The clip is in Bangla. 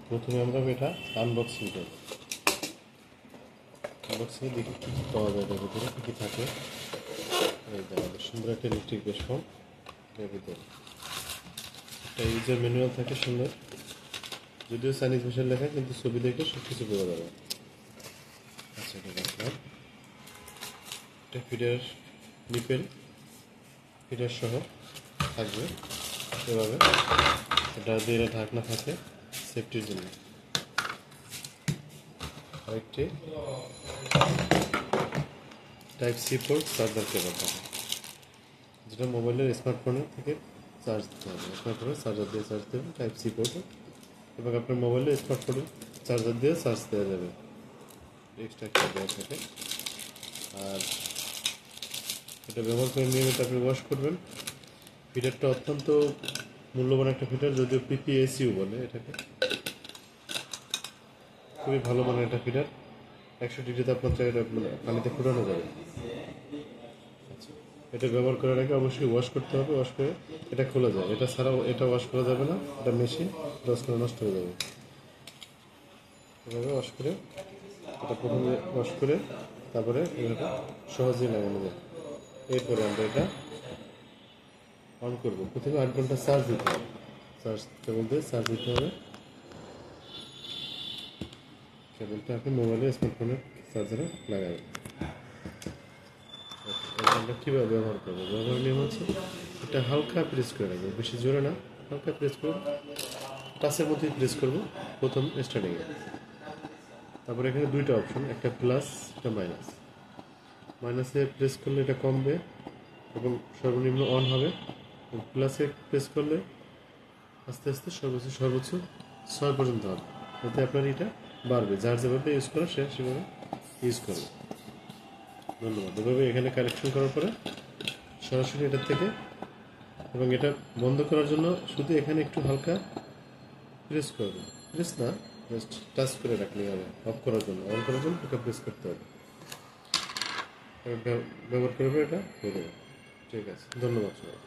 প্রথমে আমরা এটা আনবক্সিং করব। আনবক্সিংয়ে দেখি কী কী পাওয়া যায়, এর ভিতরে কী কী থাকে। এই আমাদের সুন্দর একটা ইলেকট্রিক বেস ফোন, এর ভিতরে একটা ইউজার ম্যানুয়াল থাকে সুন্দর, যদিও চাইনিজ ভাষায় লেখা, কিন্তু ছবি দেখে সব কিছু বোঝা যাবে। আচ্ছা, এটা রাখলাম। এটা ফিডার নিপেল, ফিডার সহ থাকবে এভাবে। এটা দিয়ে ঢাকনা থাকে সেফটির জন্য। আরেকটি type C port charger cable থাকে, যেটা মোবাইলের স্মার্টফোনের থেকে চার্জ দিতে হবে। স্মার্টফোনের চার্জার দিয়ে চার্জ দেবে টাইপ সি পোর্টে, এবং আপনার মোবাইলে স্মার্টফোনের চার্জার দিয়ে চার্জ দেওয়া যাবে। এক্সট্রা একটা দেওয়া থাকে। আর এটা ব্যবহার করে নিয়মিত আপনি ওয়াশ করবেন। ফিডারটা অত্যন্ত মূল্যবান একটা ফিডার, যদিও পিপিএসইউ বলে এটাকে। খুবই ভালো মানের একটা ফিডার। 100 ডিগ্রি তাপমাত্রায় এটা পানিতে ফুটানো যাবে। আচ্ছা, এটা ব্যবহার করার আগে অবশ্যই ওয়াশ করতে হবে। ওয়াশ করে এটা খোলা যায়, এটা ছাড়াও এটা ওয়াশ করা যাবে না, এটা মেশিন ওয়াশ করে নষ্ট হয়ে যাবে। এভাবে ওয়াশ করে, এটা প্রথমে ওয়াশ করে তারপরে এটা সহজেই লাগানো যায়। এরপরে আমরা এটা অন করবো। প্রথমে 8 ঘন্টা চার্জ দিতে হবে, চার্জ কেবল দিয়ে চার্জ দিতে হবে। কেবলটা আপনি মোবাইলে স্মার্টফোনের চার্জারে লাগাবেন। আমরা কীভাবে ব্যবহার করবো? ব্যবহার নিয়ম হচ্ছে, এটা হালকা প্রেস করে রাখবো, বেশি জোরে না, হালকা প্রেস করবো। টাচের মধ্যেই প্রেস করবো প্রথম স্টার্টিংয়ে। তারপরে এখানে দুইটা অপশন, একটা প্লাস, একটা মাইনাস। মাইনাসে প্রেস করলে এটা কমবে এবং সর্বনিম্ন অন হবে। প্লাসে প্রেস করলে আস্তে আস্তে সর্বোচ্চ 6 পর্যন্ত হবে। যাতে আপনার এটা বাড়বে, যার যেভাবে ইউজ করে সে সেভাবে ইউজ করবে। ধন্যবাদ। এভাবে এখানে কানেকশন করার পরে সরাসরি এটার থেকে, এবং এটা বন্ধ করার জন্য শুধু এখানে একটু হালকা প্রেস করবে, প্রেস না, জাস্ট টাচ করে রাখলেই হবে। অফ করার জন্য, অন করার জন্য এটা প্রেস করতে হবে। ব্যবহার করবে, এটা হয়ে যাবে। ঠিক আছে, ধন্যবাদ সবাই।